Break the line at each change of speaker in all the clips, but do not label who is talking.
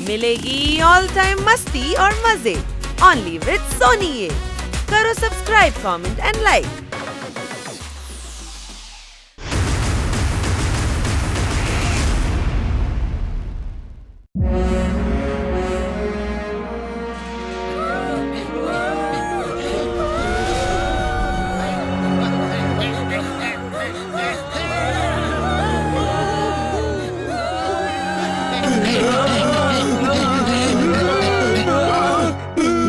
मिलेगी all time मस्ती और मजे ओनली विद सोनी। ये करो सब्सक्राइब, कमेंट एंड लाइक।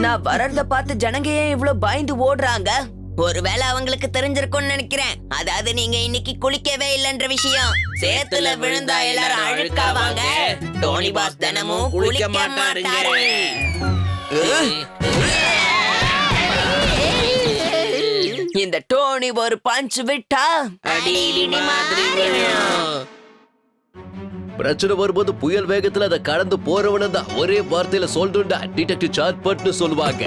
நான் வர்றத பார்த்து ஜனங்க ஏன் இவ்வளவு பயந்து ஓடுறாங்க? ஒருவேளை அவங்களுக்கு தெரிஞ்சிருக்கும்னு நினைக்கிறேன். அதாவது நீங்க இன்னைக்கு குளிக்கவே இல்லைன்ற விஷயம். சேத்துல விழுந்தா எல்லாரும் அழுக்காவாங்க. டோனி பாஸ் தினமும் குளிக்க மாட்டாருங்க. இந்த டோனி ஒரு பஞ்ச் விட்டா அடி மாதிரி விழும்.
பிரச்சனை வரும்போது புயல் வேகத்துல அதை கடந்து போறவன தான் ஒரே வார்த்தையில சொல்லுண்டா டிடெக்டிவ் சார்பட்னு சொல்லுவாங்க.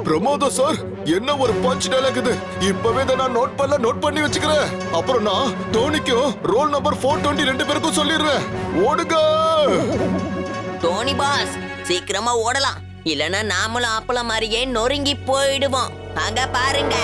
பிரமோத சார், என்ன ஒரு பஞ்ச் டயலாக் இது. இப்பவே நான் நோட் பண்ணி வச்சுக்கிறேன். அப்புறம் நான் டோனிக்கும் ரோல் நம்பர் 420 ரெண்டு பேருக்கும் சொல்லிடுறேன். ஓடுங்க
டோனி பாஸ், சீக்கிரமா ஓடலாம். இல்லனா நாமளும் அப்பள மாதிரியே நொறுங்கி போயிடுவோம். அங்க பாருங்க.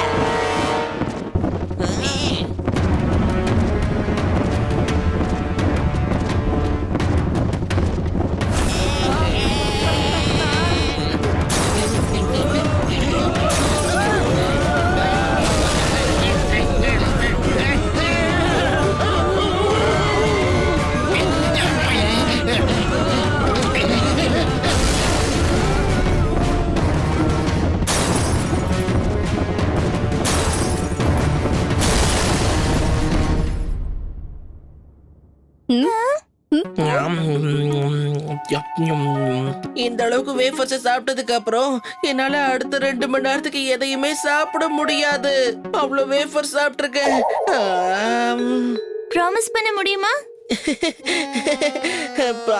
இந்த அளவுக்கு வேஃபர்ஸ் சாப்பிட்டதுக்கு அப்புறம் என்னால அடுத்த 2 மணி நேரத்துக்கு எதையுமே சாப்பிட முடியாது. அவ்வளவு வேஃபர் சாப்பிட்டிருக்கேன்.
ப்ராமிஸ் பண்ண முடியுமா?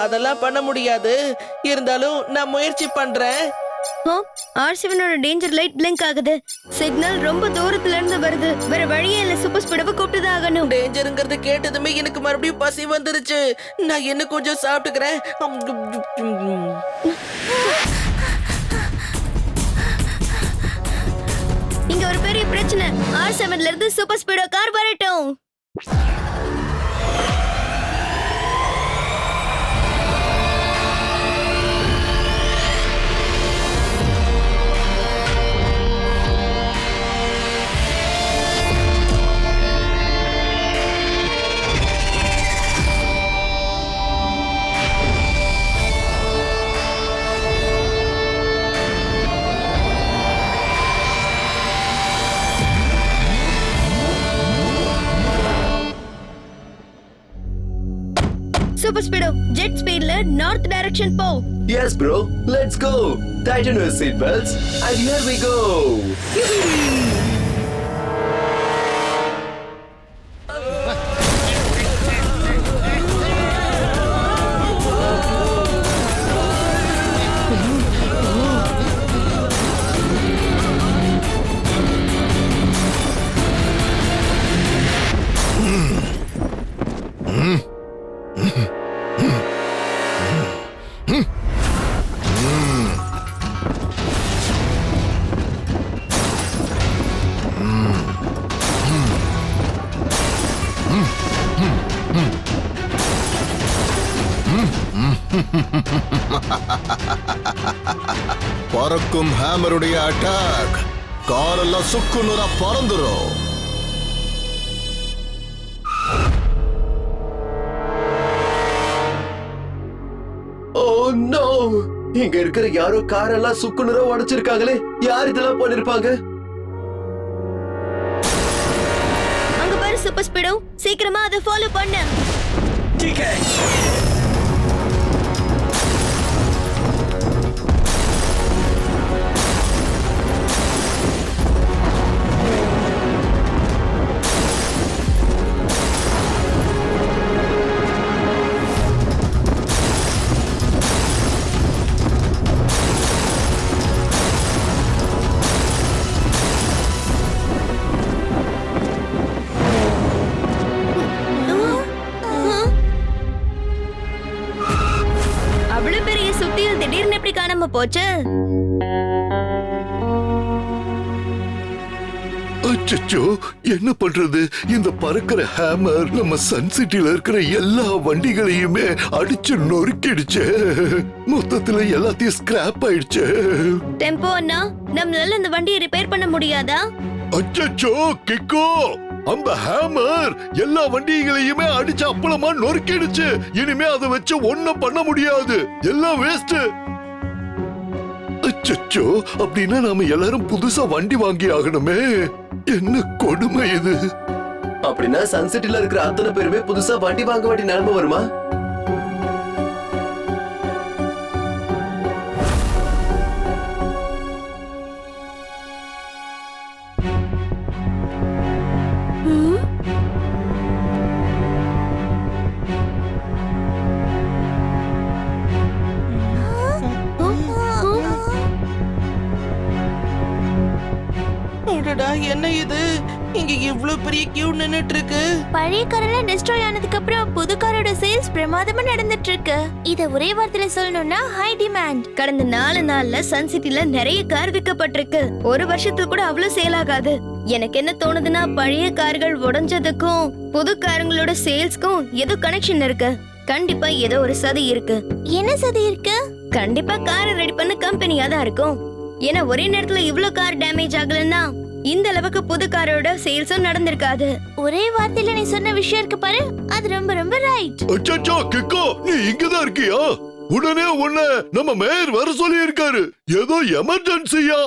அதெல்லாம் பண்ண முடியாது. இருந்தாலும் நான் முயற்சி பண்றேன்.
R7ஓட டேஞ்சர் லைட் பிளிங்க் ஆகுது. சிக்னல் ரொம்ப தூரத்துல இருந்து வருது. வேற வழியே இல்ல, சூப்பர் ஸ்பீடவை கூப்பிட்டுதான் ஆகணும்.
டேஞ்சருங்கிறது கேட்டதுமே எனக்கு மறுபடியும் பசி வந்துருச்சு. நான் என்ன கொஞ்சம் சாப்பிட்டுக்கிறேன்.
இங்க ஒரு பெரிய பிரச்சனை. R7ல இருந்து சூப்பர் ஸ்பீடோ கார் வரட்டும். சூப்பர் ஸ்பீடோ ஜெட் ஸ்பீட்ல நார்த் டைரக்ஷன் போ.
Yes bro, let's go. Tighten your seat belts and here we go.
பறக்கும் ஹேமருடைய அட்டாக். காரெல்லாம் சுக்குநூறா பறந்துரும்.
Oh no! இங்க இருக்கிற யாரோ காரெல்லாம் சுக்குநூறா உடைச்சிருக்காங்களே. யார் இதெல்லாம் பண்ணிருப்பாங்க?
அங்க பாரு சூப்பர் ஸ்பீடோ, சீக்கிரமா அதை ஃபாலோ பண்ணு. திடீர்னு எப்படி காணாம போச்சு?
அச்சச்சோ, என்ன பண்றது? இந்த பறக்கிற ஹேமர் நம்ம சன் சிட்டில இருக்கிற எல்லா வண்டிகளையுமே அடிச்சு நொறுக்கிடுச்சு. மொத்தத்துல எல்லாத்தையும் ஸ்கிராப் ஆயிடுச்சு.
டெம்போ அண்ணா, நம்மளால இந்த வண்டியை ரிப்பேர் பண்ண முடியாதா?
அச்சச்சோ கிக்கோ, அந்த ஹேமர் எல்லா வண்டிகளையுமே அடிச்சு அப்பளமா நொறுக்கிடுச்சு. இனிமே அதை வச்சு ஒண்ணும் பண்ண முடியாது, எல்லாம் வேஸ்ட். அச்சச்சோ, அப்படின்னா நாம எல்லாரும் புதுசா வண்டி வாங்கி ஆகணுமே. என்ன கொடுமை இது.
அப்படின்னா சன்சிட்டில இருக்கிற அத்தனை பேருமே புதுசா வண்டி வாங்க வேண்டிய நிலைமை வருமா?
அடடா, என்ன இது? இங்க இவ்ளோ பெரிய கியூ நின்னுட்டு இருக்கு.
பழைய காரெல்லாம் டெஸ்ட்ராய் ஆனதுக்கு அப்புறம் புது காரோட சேல்ஸ் பிரமாதமா நடந்துட்டு இருக்கு. இத ஒரே வார்த்தையில சொல்லணும்னா ஹை டிமாண்ட்.
கடந்த 4 நாள்ல சன் சிட்டில நிறைய கார் விற்கப்பட்டிருக்கு. ஒரு வருஷத்துல கூட அவ்வளவு சேல் ஆகாது. எனக்கு என்ன தோணுதுன்னா, பழைய கார்கள் உடைஞ்சதுக்கும் புது காருங்களோட சேல்ஸ்க்கும் ஏதோ கனெக்ஷன் இருக்கு. கண்டிப்பா ஏதோ ஒரு சதி இருக்கு.
என்ன சதி இருக்கு?
கண்டிப்பா காரை ரெடி பண்ண கம்பெனியா தான் இருக்கும். ஏன்னா ஒரே நேரத்துல இவ்ளோ கார் டேமேஜ் ஆகலன்னா இந்த அளவுக்கு புது காரோட சேல்ஸும் நடந்திருக்காது.
ஒரே வார்த்தையில நீ சொன்ன விஷயம் இருக்கு பாரு, அது ரொம்ப ரொம்ப ரைட்.
அச்சச்சோ கிக்கோ, நீ இங்கதான் இருக்கியா? உடனே உன்னை நம்ம மேயர் வர சொல்லி இருக்காரு. ஏதோ எமர்ஜென்சியா?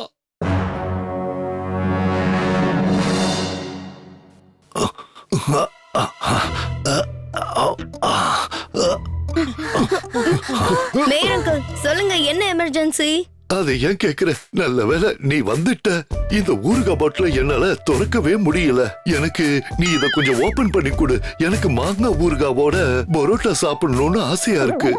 மேயர் அங்கிள், சொல்லுங்க, என்ன எமர்ஜென்சி?
அதை ஏன் கேக்குற? நல்ல வேளை நீ வந்துட்ட. இந்த ஊறுகாய் பாட்டில என்னால திறக்கவே முடியல. எனக்கு நீ இத கொஞ்சம் ஓபன் பண்ணி கொடு. எனக்கு மாங்காய் ஊறுகாவோட பரோட்டா சாப்பிடணும்னு ஆசையா இருக்கு.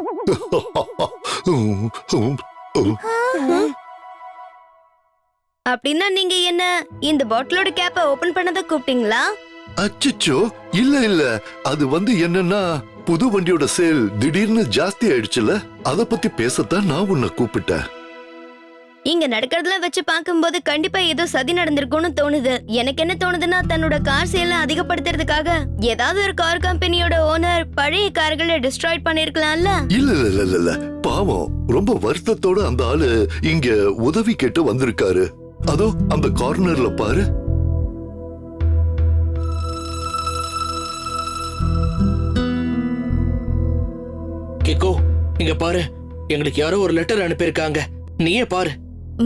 அப்படின்னா நீங்க என்ன இந்த பாட்டிலோட கேப்ப ஓபன் பண்ணத கூப்பிட்டீங்களா?
அச்சச்சோ, இல்ல அது என்னன்னா, புது வண்டியோட சேல் திடீர்னு ஜாஸ்தி ஆயிடுச்சுல, அத பத்தி பேசத்தான் நான் உன்னை கூப்பிட்டேன்.
இங்க நடக்கிறதெல்லாம் வச்சு பார்க்கும்போது கண்டிப்பா ஏதோ சதி நடந்திருக்கும்னு தோணுது. எனக்கு என்ன தோணுதுன்னா, தன்னோட கார் சேலை அதிகப்படுத்துறதுக்காக ஏதாவது ஒரு கார் கம்பெனியோட ஓனர் பழைய கார்களை டிஸ்ட்ராய் பண்ணிருக்கலாம்ல.
இல்ல பாவம், ரொம்ப வருத்தத்தோட அந்த ஆளு இங்க உதவி கேட்டு வந்திருக்காரு. அதோ அந்த கார்னர்ல பாரு.
கிக்கோ, இங்க பாரு, எங்களுக்கு யாரோ ஒரு லெட்டர் அனுப்பியிருக்காங்க. நீயே பாரு.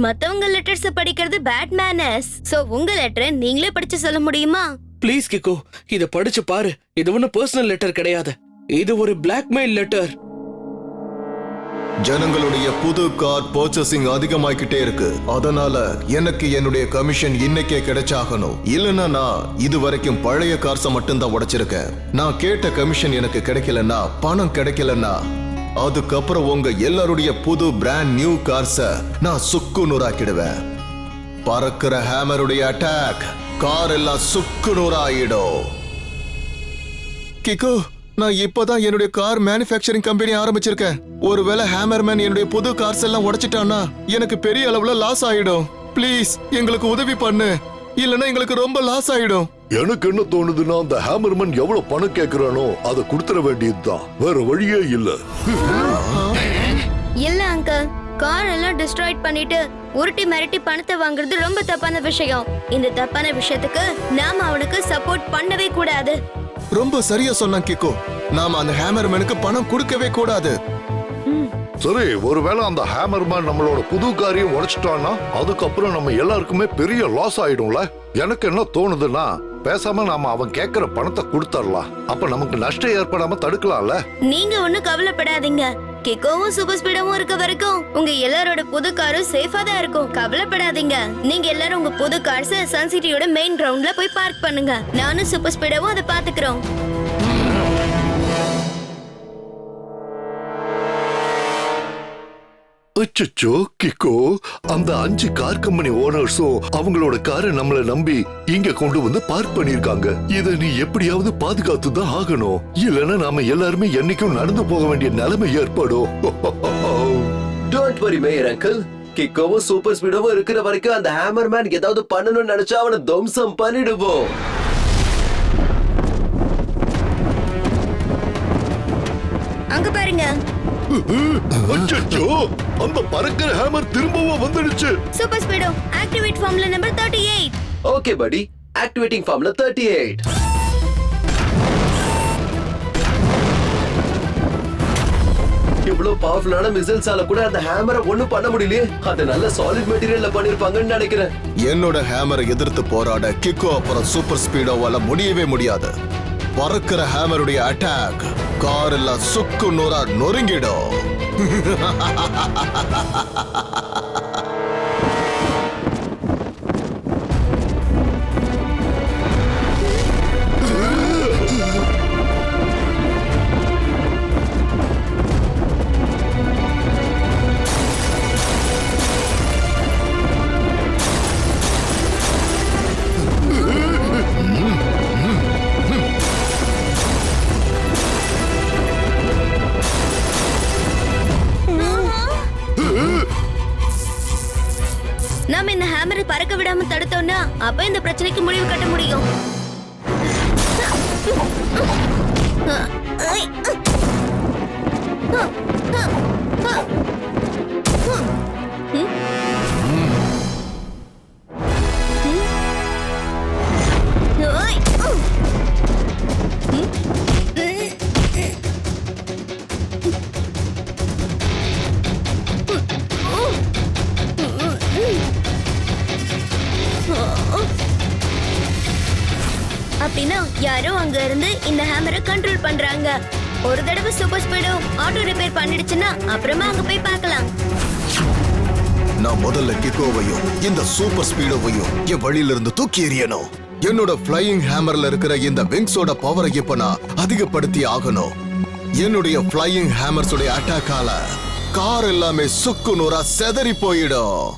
மத்தவங்க லெட்டர்ஸ் படிக்கிறது பேட் மேனர்ஸ். சோ உங்க லெட்டரை நீங்களே படிச்சு சொல்ல முடியுமா?
ப்ளீஸ் கிக்கோ, இத படிச்சு பாரு. இது ஒன்னும் பர்சனல் லெட்டர் கிடையாது, இது ஒரு பிளாக்மெயில் லெட்டர்.
ஜனங்களுடைய புது கார் பர்ச்சேசிங் அதிகமாகிட்டே இருக்கு. அதனால எனக்கு என்னுடைய கமிஷன் இன்னைக்கே கிடைச்சாகணும். இல்லைன்னா நான் இது வரைக்கும் பழைய கார்ஸை மட்டும்தான் உடைச்சிருக்கேன். நான் கேட்ட கமிஷன் எனக்கு கிடைக்கலன்னா, பணம் கிடைக்கலன்னா, அதுக்கப்புறம் உங்க எல்லாருடைய புது பிராண்ட் நியூ கார்ஸ நான் சுக்கு நூறாக்கிடுவேன். பறக்கிற ஹேமருடைய அட்டாக், கார் எல்லாம் சுக்கு நூறாயிடும். கிக்கோ, நான் இப்பதான் என்னுடைய கார் மேனுஃபேக்சரிங் கம்பெனி ஆரம்பிச்சிருக்கேன். ஒருவேளை ஹேமர்மேன் என்னுடைய புது கார்ஸ் எல்லாம் உடைச்சிட்டான்னா எனக்கு பெரிய அளவுல லாஸ் ஆயிடும். ப்ளீஸ் எங்களுக்கு உதவி பண்ணு, இல்லனா எங்களுக்கு ரொம்ப லாஸ் ஆயிடும்.
எனக்கு என்ன தோணுதுன்னா, அந்த ஹேமர்மேன் எவ்வளவு பணம் கேக்குறானோ அதை கொடுத்துட வேண்டியதுதான், வேற வழியே இல்ல.
இல்ல அங்கிள், கார் எல்லாம் டிஸ்ட்ராய் பண்ணிட்டு உருட்டி மிரட்டி பணத்தை வாங்குறது ரொம்ப தப்பான விஷயம். இந்த தப்பான விஷயத்துக்கு நாம அவனுக்கு சப்போர்ட் பண்ணவே கூடாது.
ரொம்ப சரியா சொன்னான் கிக்கோ. நாம அந்த ஹேமர்மேனுக்கு பணம் கொடுக்கவே கூடாது.
சரி, ஒருவேளை அந்த ஹேமர்மேன் நம்மளோட புது காரையும் உடைச்சிட்டான்னா அதுக்கப்புறம் நம்ம எல்லாருக்குமே பெரிய லாஸ் ஆயிடும்ல. எனக்கு என்ன தோணுதுன்னா, பேசாம நாம அவன் கேக்குற பணத்தை கொடுத்துடலாம். அப்ப நமக்கு நஷ்டம் ஏற்படாம தடுக்கலாம்ல.
நீங்க ஒண்ணும் கவலைப்படாதீங்க. கிக்கோவும் சூப்பர் ஸ்பீடவும் இருக்க வரைக்கும் உங்க எல்லாரோட புது காரும் சேஃபா தான் இருக்கும். கவலைப்படாதீங்க. நீங்க எல்லாரும் உங்க புது கார்ஸ சன் சிட்டியோட மெயின் கிரவுண்ட்ல போய் பார்க் பண்ணுங்க. நானும் சூப்பர் ஸ்பீடவும் அதை பாத்துக்கிறோம்.
அச்சச்சோ கிக்கோ, அந்த 5 கார் கம்பெனி ஓனர்ஸும் அவங்களோட காரை நம்மள நம்பி இங்க கொண்டு வந்து பார்க் பண்ணிருக்காங்க. இத நீ எப்படியாவது பாதுகாத்து தான் ஆகணும். இல்லைன்னா நாம எல்லாருமே என்னைக்கும் நடந்து போக வேண்டிய நிலைமை ஏற்படும்.
Don't worry mayor uncle. கிக்கோவும் சூப்பர் ஸ்பீடோவும் இருக்கிற வரைக்கும் அந்த ஹேமர் மேன் ஏதாவது பண்ணணும்னு நினைச்சா அவனை துவம்சம் பண்ணிடுவோம்.
அங்க பாருங்க.
அச்சச்சோ, அந்த பறக்கிற ஹேமர் திரும்பவும் வந்துடுச்சு.
Super Speedo activate formula number 38.
Okay படி, ஆக்டிவேட்டிங் ஃபார்முலா 38. இவ்வளவு பவர்ஃபுல்லான மிசைல்ஸால கூட அந்த ஹேமரை ஒண்ணும் பண்ண முடியலையே. அது நல்ல சாலிட் மெட்டீரியல்ல பண்ணிருப்பாங்கன்னு நினைக்கிறேன்.
என்னோட ஹேமரை எதிர்த்து போராட கிக்கோ அப்புறம் சூப்பர் ஸ்பீடோவால முடியவே முடியாது. பறக்கிற ஹேமருடைய அட்டாக் கார் எல்லாம் சுக்கு நூறா நொறுங்கிடும்.
நாம இந்த ஹேமரை பறக்க விடாம தடுத்தோம்னா அப்ப இந்த பிரச்சனைக்கு முடிவு கட்ட முடியும். அப்படின்னா யாரோ அங்க இருந்து இந்த ஹேமரை கண்ட்ரோல் பண்றாங்க. ஒரு தடவை சூப்பர் ஸ்பீடோ ஆட்டோ ரிப்பேர் பண்ணிடுச்சுன்னா அப்புறமா அங்க போய் பார்க்கலாம்.
நான் முதல்ல கிக்கோவையும் இந்த சூப்பர் ஸ்பீடோவையும் என் வழியில இருந்து தூக்கி எறியணும். என்னோட ஃப்ளையிங் ஹேமர்ல இருக்கிற இந்த விங்ஸோட பவரை இப்ப நான் அதிகப்படுத்தி ஆகணும். என்னுடைய ஃப்ளையிங் ஹேமர்ஸோட அட்டாக்கால கார் எல்லாமே சுக்கு நூறா செதறி போயிடும்.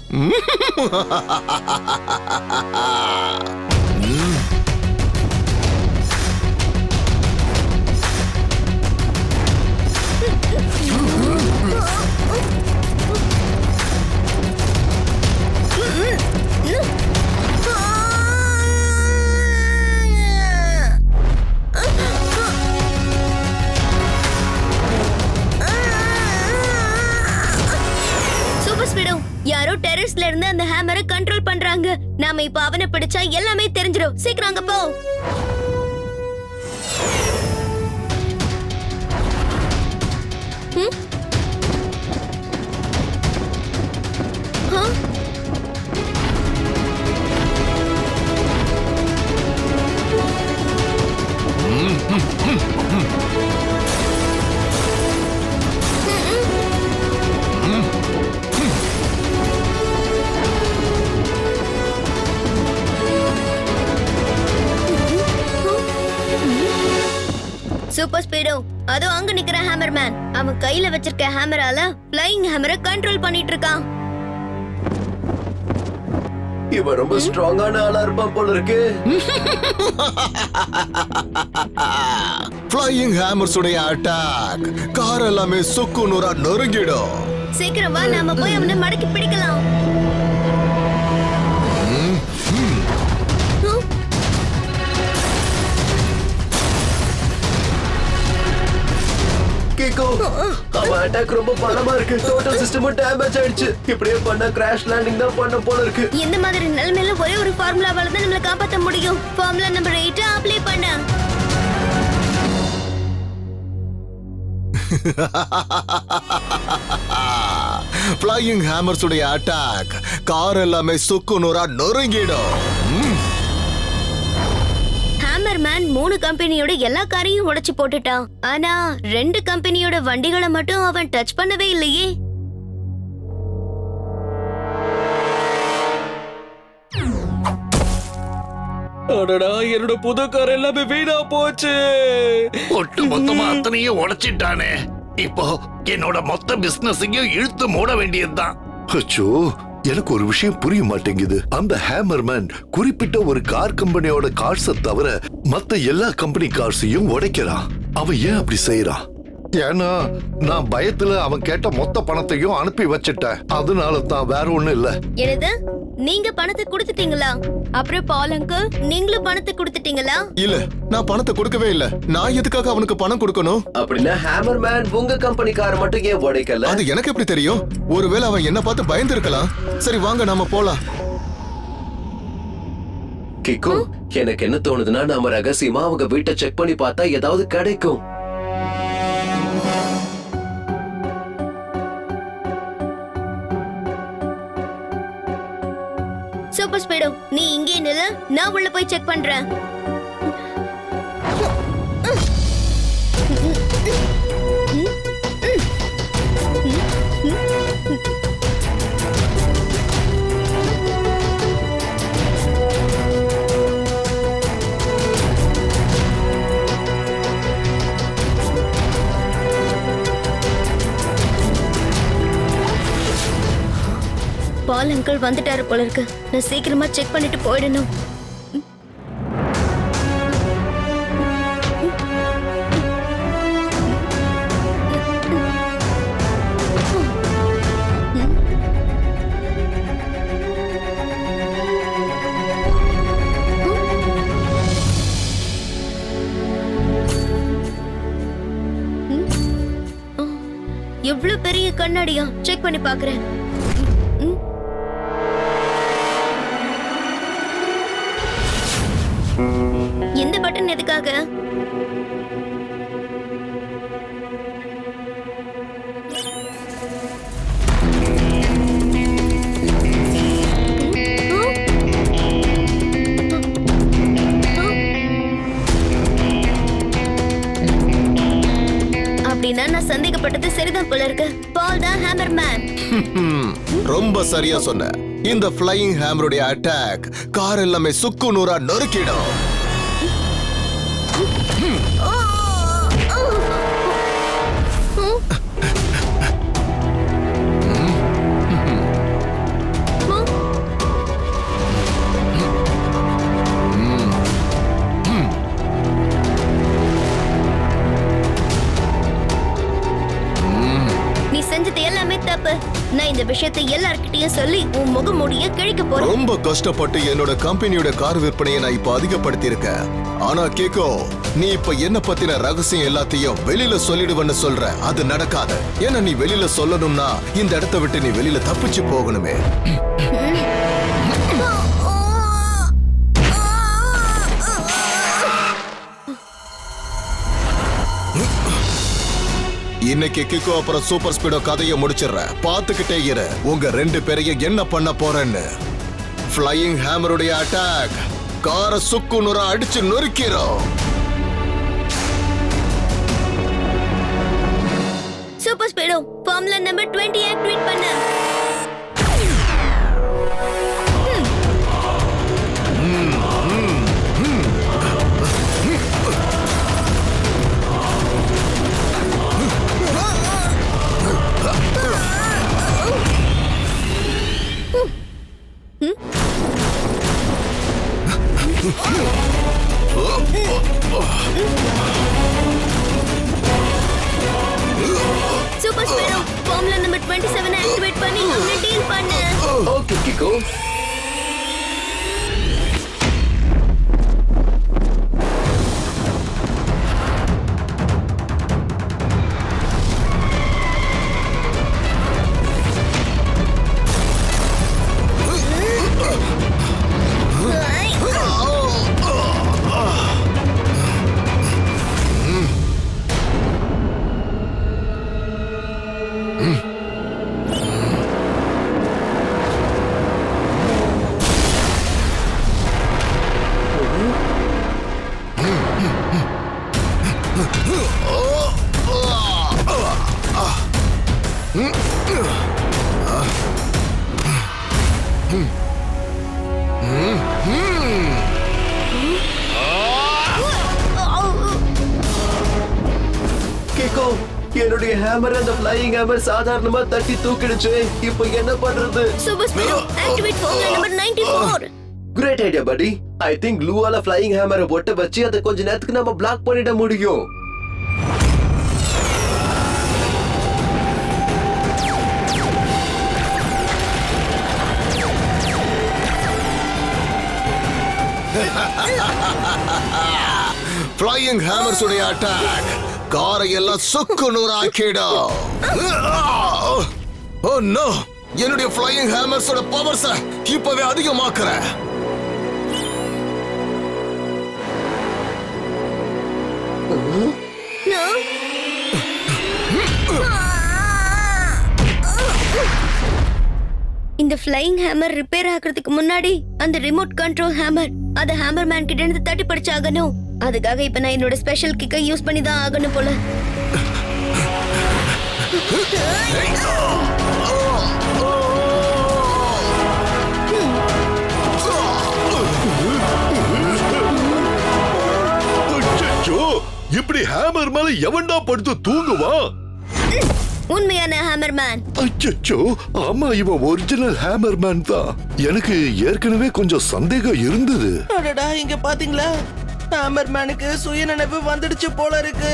சூப்பர் ஸ்பீடோ யாரோ டெரஸ்ல இருந்து அந்த ஹேமரை கண்ட்ரோல் பண்றாங்க. நாம இப்ப அவனை பிடிச்சா எல்லாமே தெரிஞ்சிடும். சீக்கிரம் அங்க போ. சூப்பர் ஸ்பீடோ அதோ அங்க நிக்கிற ஹேமர் மேன். அவன் கையில வச்சிருக்க ஹேமரால ஃப்ளையிங் ஹேமரை கண்ட்ரோல் பண்ணிட்டு இருக்கான்.
இவன் ரொம்ப ஸ்ட்ராங்கான ஆளா இருப்பான் போல இருக்கு.
ஃப்ளையிங் ஹேமர்ஸோட அட்டாக் கார் எல்லாமே சுக்கு நூறா நொறுங்கிடும்.
சீக்கிரம் வா, நாம போய் அவனை மடக்கி பிடிக்கலாம்.
கிக்கோ, அவன் அட்டாக் ரொம்ப பலமா இருக்கு. டோட்டல் சிஸ்டமும் டேமேஜ் ஆயிடுச்சு. இப்படியே பண்ணா கிராஷ் லேண்டிங் தான் பண்ண போல இருக்கு.
இந்த மாதிரி நிலைமையில ஒரே ஒரு ஃபார்முலாவால தான் நம்மள காப்பாத்த முடியும். ஃபார்முலா நம்பர் 8 அப்ளை பண்ண.
ஃப்ளையிங் ஹேமர்ஸோட அட்டாக் கார் எல்லாமே சுக்கு நூறா நொறுங்கிடும்.
ஹேமர் மேன் 3 கம்பெனியோட எல்லா காரையும் உடைச்சு போட்டுட்டான். ஆனா 2 கம்பெனியோட வண்டிகளை மட்டும் அவன் டச் பண்ணவே இல்லையே.
அடடா, என்னோட புது கார் எல்லாமே வீணா போச்சு.
ஒட்டு மொத்தமா அத்தனையும் உடைச்சிட்டானே. இப்போ என்னோட மொத்த பிசினஸையும் இழுத்து மூட வேண்டியதுதான். அச்சோ, எனக்கு ஒரு விஷயம் புரிய மாட்டேங்குது. அந்த ஹேமர்மேன் குறிப்பிட்ட ஒரு கார் கம்பெனியோட கார்ஸை தவிர மத்த எல்லா கம்பெனி கார்ஸையும் உடைக்கிறான். அவன் ஏன் அப்படி செய்யறான்? ஏன்னா நான் பயத்துல அவன் கேட்ட மொத்த பணத்தையும் அனுப்பி வச்சிட்டேன். அதனால தான், வேற ஒண்ணும் இல்ல.
என்னது, நீங்க பணத்தை கொடுத்துட்டீங்களா? அப்புறம் பால் அங்கிள், நீங்களும் பணத்தை கொடுத்துட்டீங்களா?
இல்ல, நான் பணத்தை கொடுக்கவே இல்ல. நான் எதுக்காக அவனுக்கு பணம் கொடுக்கணும்?
அப்படின்னா ஹேமர் மேன் உங்க கம்பெனிக்கார மட்டும் ஏன் உடைக்கல?
அது எனக்கு எப்படி தெரியும்? ஒருவேளை அவன் என்ன பார்த்து பயந்து இருக்கலாம். சரி வாங்க நாம போலாம்.
கிக்கு, எனக்கு என்ன தோணுதுன்னா நாம ரகசியமா அவங்க வீட்டை செக் பண்ணி பார்த்தா ஏதாவது கிடைக்கும்.
சூப்பர் ஸ்பீடோ, நீ இங்கே நில்லு, நான் உள்ள போய் செக் பண்றேன். பால் அங்கிள் வந்துட்டாரு போல இருக்கு. நான் சீக்கிரமா செக் பண்ணிட்டு போயிடணும். எவ்வளவு பெரிய கண்ணாடியா? செக் பண்ணி பாக்குறேன். எந்த பட்டன் எதுக்காக? அப்படின்னா நான் சந்தேகப்பட்டது சரிதான் போல இருக்கு. பால் தான் ஹேமர் மேன்.
ரொம்ப சரியா சொன்ன. இந்த ஃப்ளையிங் ஹேமருடைய அட்டாக் கார் எல்லாமே சுக்கு நூறா நொறுக்கிடும்.
நீ செஞ்சது எல்லாமே தப்பு. நான் இந்த விஷயத்தை எல்லார்கிட்டயும் சொல்லி உன் முகமூடிய கிழிக்க போறேன்.
ரொம்ப கஷ்டப்பட்டு என்னோட கம்பெனியோட கார் விற்பனையை நான் இப்ப அதிகப்படுத்தி இருக்கேன். ஆனா கேக்கோ, நீ இப்ப என்ன பத்தின ரகசியம் எல்லாத்தையும் வெளியில சொல்லிடுவேன்னு சொல்ற. அது நடக்காது. ஏன்னா நீ வெளியில சொல்லணும்னா இந்த இடத்தை விட்டு நீ வெளியில தப்பிச்சு போகணுமே. இன்னைக்கு கிக்கோ அப்புறம் சூப்பர் ஸ்பீடோ கதையை முடிச்சிடுறேன். பார்த்துக்கிட்டே இரு உங்க ரெண்டு பேரையும் என்ன பண்ண போறேன்னு. ஃப்ளையிங் ஹேமருடைய அட்டாக் காரை சுக்கு நுரா அடிச்சு நொறுக்கிறோம்.
Super Speedo, formula number 20 activate பண்ணு. Super Speedo, formula number 27 activate பண்ணி அவனை டீல் பண்ணு.
ஓகே கிக்கு. கிக்கு, என்னுடைய ஹேமர் அந்த ஃப்ளையிங் ஹேமர் சாதாரணமா தட்டி தூக்கிடுச்சு. இப்போ என்ன பண்றது?
Super Speedo, activate formula number 94.
Great idea படி. ஐ திங்க் க்ளூவால ஃப்ளையிங் ஹேமரை ஒட்ட வச்சு அதை கொஞ்ச நேரத்துக்கு நம்ம பிளாக் பண்ணிட முடியும்.
ஃப்ளையிங் ஹேமர்ஸ் உடைய அட்டாக் காரை எல்லாம் சுக்கு நூறாக்கிடும். ஓ நோ, என்னுடைய ஃப்ளையிங் ஹேமர்ஸோட பவர்ஸ இப்பவே அதிகமாக்குறேன்.
இந்த ஃப்ளையிங் ஹேமர் ரிப்பேர் ஆகிறதுக்கு முன்னாடி அந்த ரிமோட் கண்ட்ரோல் ஹேமர் அத ஹேமர் மேன் கிட்ட இருந்து தட்டி படிச்சாகணும். அதுக்காக இப்ப நான் என்னோட ஸ்பெஷல் கிக்கை யூஸ் பண்ணி தான் ஆகணும் போல.
இப்படி ஹேமர் மேல எவன்டா படுத்து தூங்குவா?
உண்மையான ஹேமர் மேன்.
அச்சச்சோ, ஆமா, இவன் ஒரிஜினல் ஹேமர் மேன் தான். எனக்கு ஏற்கனவே கொஞ்சம் சந்தேகம் இருந்தது.
அடடா, இங்க பாத்தீங்களா, ஹேமர் மேனுக்கு சுயநினைவு வந்துடுச்சு போல இருக்கு.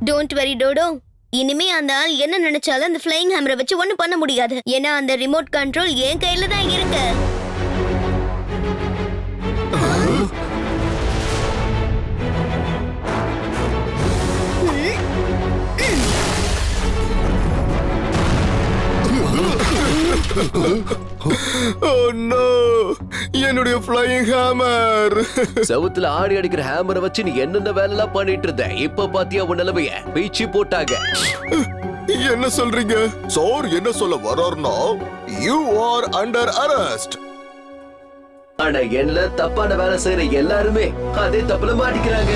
டோன்ட் வரி டோடோ, இனிமே அந்த ஆள் என்ன நினைச்சாலும் அந்த ஃப்ளையிங் ஹேமரை வச்சு ஒண்ணும் பண்ண முடியாது. ஏன்னா அந்த ரிமோட் கண்ட்ரோல் என் கையில தான் இருக்கு.
Oh no, என்னுடைய ஃப்ளையிங் ஹேமர்.
செவுத்துல ஆடி அடிக்கிற ஹேமரை வச்சு நீ என்னென்ன வேலை எல்லாம் பண்ணிட்டு இருந்த. இப்ப பாத்தியா உன் நிலைமைய, பீச்சி போட்டாங்க.
என்ன சொல்றீங்க சார்? என்ன சொல்ல வர்றாருன்னா, you are under arrest.
ஆனா என்ன தப்பான வேலை செய்யற எல்லாருமே அதே தப்புல மாட்டிக்கிறாங்க.